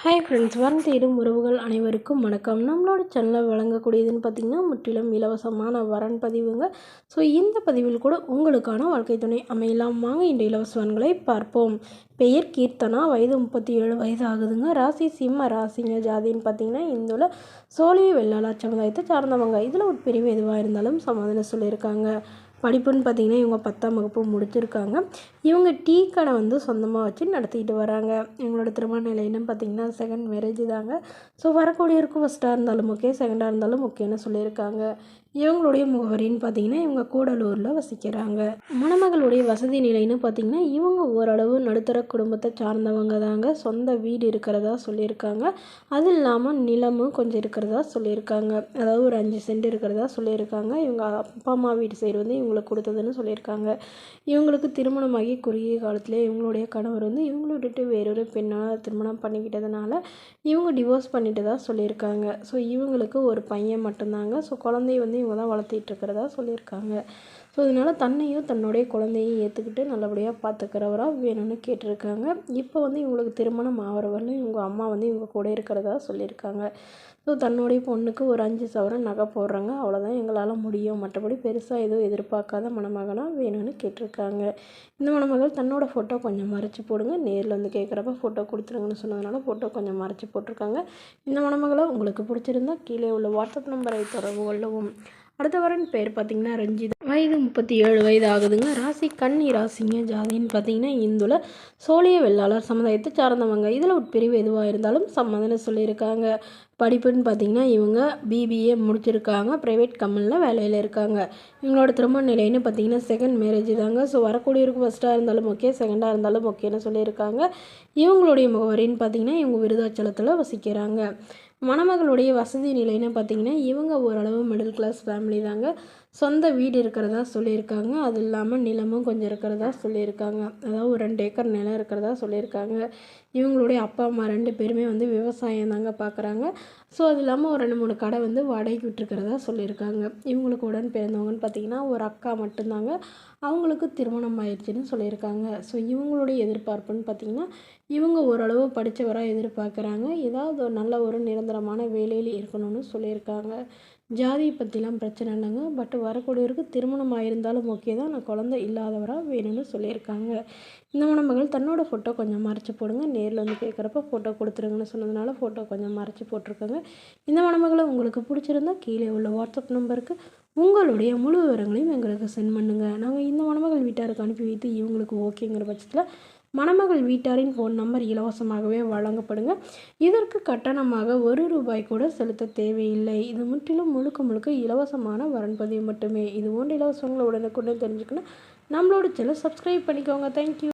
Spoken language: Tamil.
ஹாய் ஃப்ரெண்ட்ஸ், வரம் தேடும் உறவுகள் அனைவருக்கும் வணக்கம். நம்மளோட சேனலில் வழங்கக்கூடியதுன்னு பார்த்திங்கன்னா முற்றிலும் இலவசமான வரன் பதிவுங்க. ஸோ இந்த பதிவில் கூட உங்களுக்கான வாழ்க்கை துணை அமையலாம். வாங்க இந்த இலவசவன்களை பார்ப்போம். பெயர் கீர்த்தனா, வயது 37 வயது ஆகுதுங்க. ராசி சிம்ம ராசிங்க. ஜாதின்னு பார்த்திங்கன்னா இந்துல சோழிய வெள்ளாளர் சமுதாயத்தை சார்ந்தவங்க. இதில் ஒரு பிரிவு எதுவாக இருந்தாலும் சமாதானம் சொல்லியிருக்காங்க. படிப்புன்னு பார்த்திங்கன்னா இவங்க 10ஆம் வகுப்பு முடிச்சிருக்காங்க. இவங்க டீ கடை சொந்தமாக வச்சு நடத்திக்கிட்டு வராங்க. இவங்களோட திருமண நிலைன்னு பார்த்திங்கன்னா செகண்ட் மேரேஜ் தாங்க. ஸோ வரக்கூடியவருக்கும் ஃபஸ்ட்டாக இருந்தாலும் ஓகே, செகண்டாக இருந்தாலும் ஓகேன்னு சொல்லியிருக்காங்க. இவங்களுடைய முகவரின்னு பார்த்திங்கன்னா இவங்க கூடலூரில் வசிக்கிறாங்க. மணமகளுடைய வசதி நிலைன்னு பார்த்திங்கன்னா இவங்க ஓரளவு நடுத்தர குடும்பத்தை சார்ந்தவங்க தாங்க. சொந்த வீடு இருக்கிறதா சொல்லியிருக்காங்க. அது இல்லாமல் நிலமும் கொஞ்சம் இருக்கிறதா சொல்லியிருக்காங்க. அதாவது ஒரு 5 சென்ட் இருக்கிறதா சொல்லியிருக்காங்க. இவங்க அப்பா அம்மா வீட்டு சைடு இவங்களுக்கு கொடுத்ததுன்னு சொல்லியிருக்காங்க. இவங்களுக்கு திருமணமாகி குறுகிய காலத்திலே இவங்களுடைய கணவர் இவங்களை விட்டுட்டு வேறொரு பெண்ணால் திருமணம் பண்ணிக்கிட்டதுனால இவங்க டிவோர்ஸ் பண்ணிட்டு தான் சொல்லியிருக்காங்க. ஸோ இவங்களுக்கு ஒரு பையன் மட்டும்தாங்க. ஸோ குழந்தைய இவங்க தான் வளர்த்திட்டு இருக்கிறதா சொல்லியிருக்காங்க. ஸோ இதனால் தன்னையும் தன்னுடைய குழந்தையும் ஏற்றுக்கிட்டு நல்லபடியாக பார்த்துக்கிறவராக வேணும்னு கேட்டிருக்காங்க. இப்போ இவங்களுக்கு திருமணம் ஆகிற வரலும் இவங்க அம்மா இவங்க கூட இருக்கிறதா சொல்லியிருக்காங்க. ஸோ தன்னுடைய பொண்ணுக்கு ஒரு 5 சவரன் நகை போடுறாங்க. அவ்வளோதான் எங்களால் முடியும், மற்றபடி பெருசாக எதுவும் எதிர்பார்க்காத மணமகனாக வேணும்னு கேட்டிருக்காங்க. இந்த மணமகள் தன்னோட ஃபோட்டோ கொஞ்சம் மறைச்சி போடுங்க, நேரில் கேட்குறப்ப ஃபோட்டோ கொடுத்துருங்கன்னு சொன்னதுனால ஃபோட்டோ கொஞ்சம் மறைச்சி போட்டிருக்காங்க. இந்த மணமகளை உங்களுக்கு பிடிச்சிருந்தா கீழே உள்ள வாட்ஸ்அப் நம்பரை தொடர்பு கொள்ளவும். அடுத்த வரன் பேர் பார்த்திங்கன்னா ரஞ்சிதா, வயது 37 வயது ஆகுதுங்க. ராசி கன்னி ராசிங்க. ஜாதின்னு பார்த்திங்கன்னா இந்துல சோழிய வெள்ளாளர் சமுதாயத்தை சார்ந்தவங்க. இதில் உட்பிரிவு எதுவாக இருந்தாலும் சம்மதம்னு சொல்லியிருக்காங்க. படிப்புன்னு பார்த்திங்கன்னா இவங்க பிபிஏ முடிச்சிருக்காங்க. ப்ரைவேட் கம்பெனியில் வேலையில் இருக்காங்க. இவங்களோட திருமண நிலைன்னு பார்த்திங்கன்னா செகண்ட் மேரேஜ் தாங்க. ஸோ வரக்கூடியவருக்கு ஃபஸ்ட்டாக இருந்தாலும் ஓகே, செகண்டாக இருந்தாலும் ஓகேன்னு சொல்லியிருக்காங்க. இவங்களுடைய முகவரின்னு பார்த்திங்கன்னா இவங்க விருதாச்சலத்தில் வசிக்கிறாங்க. மணமகளுடைய வசதி நிலைன்னு பார்த்திங்கன்னா இவங்க ஓரளவு மிடில் கிளாஸ் ஃபேமிலி தாங்க. சொந்த வீடு இருக்கிறதா சொல்லியிருக்காங்க. அது இல்லாமல் நிலமும் கொஞ்சம் இருக்கிறதா சொல்லியிருக்காங்க. அதாவது ஒரு 2 ஏக்கர் நிலம் இருக்கிறதா சொல்லியிருக்காங்க. இவங்களுடைய அப்பா அம்மா 2 பேருமே விவசாயம் தாங்க பார்க்குறாங்க. ஸோ அது இல்லாமல் ஒரு 2, 3 கடை வாடகைக்கு விட்டுருக்கிறதா சொல்லியிருக்காங்க. இவங்களுக்கு உடன் பிறந்தவங்கன்னு பார்த்திங்கன்னா ஒரு அக்கா மட்டும்தாங்க. அவங்களுக்கு திருமணம் ஆயிடுச்சுன்னு சொல்லியிருக்காங்க. ஸோ இவங்களுடைய எதிர்பார்ப்புன்னு பார்த்திங்கன்னா இவங்க ஓரளவு படித்தவராக எதிர்பார்க்குறாங்க. ஏதாவது நல்ல ஒரு நிரந்தரமான வேலையில் இருக்கணும்னு சொல்லியிருக்காங்க. ஜாதியை பற்றிலாம் பிரச்சனை இல்லைங்க. பட் வரக்கூடியவருக்கு திருமணம் ஆயிருந்தாலும் ஓகே தான், நான் குழந்தை இல்லாதவராக வேணும்னு சொல்லியிருக்காங்க. இந்த மணமகள் தன்னோட ஃபோட்டோ கொஞ்சம் மறைச்சி போடுங்க, நேரில் கேட்குறப்ப ஃபோட்டோ கொடுத்துருங்கன்னு சொன்னதுனால ஃபோட்டோ கொஞ்சம் மறைச்சி போட்டிருக்காங்க. இந்த மணமகளை உங்களுக்கு பிடிச்சிருந்தா கீழே உள்ள வாட்ஸ்அப் நம்பருக்கு உங்களுடைய முழு விவரங்களையும் எங்களுக்கு சென்ட் பண்ணுங்கள். நாங்கள் இந்த மணமகள் வீட்டாருக்கு அனுப்பி வைத்து இவங்களுக்கு ஓகேங்கிற பட்சத்தில் மணமகள் வீட்டாரின் ஃபோன் நம்பர் இலவசமாகவே வழங்கப்படுங்க. இதற்கு கட்டணமாக ₹1 கூட செலுத்த தேவையில்லை. இது முற்றிலும் முழுக்க இலவசமான வரன்பதிவு மட்டுமே. இது போன்ற இலவசங்களை உடனுக்குடன் தெரிஞ்சுக்கணும் நம்மளோட சேனலை சப்ஸ்கிரைப் பண்ணிக்கோங்க. தேங்க்யூ.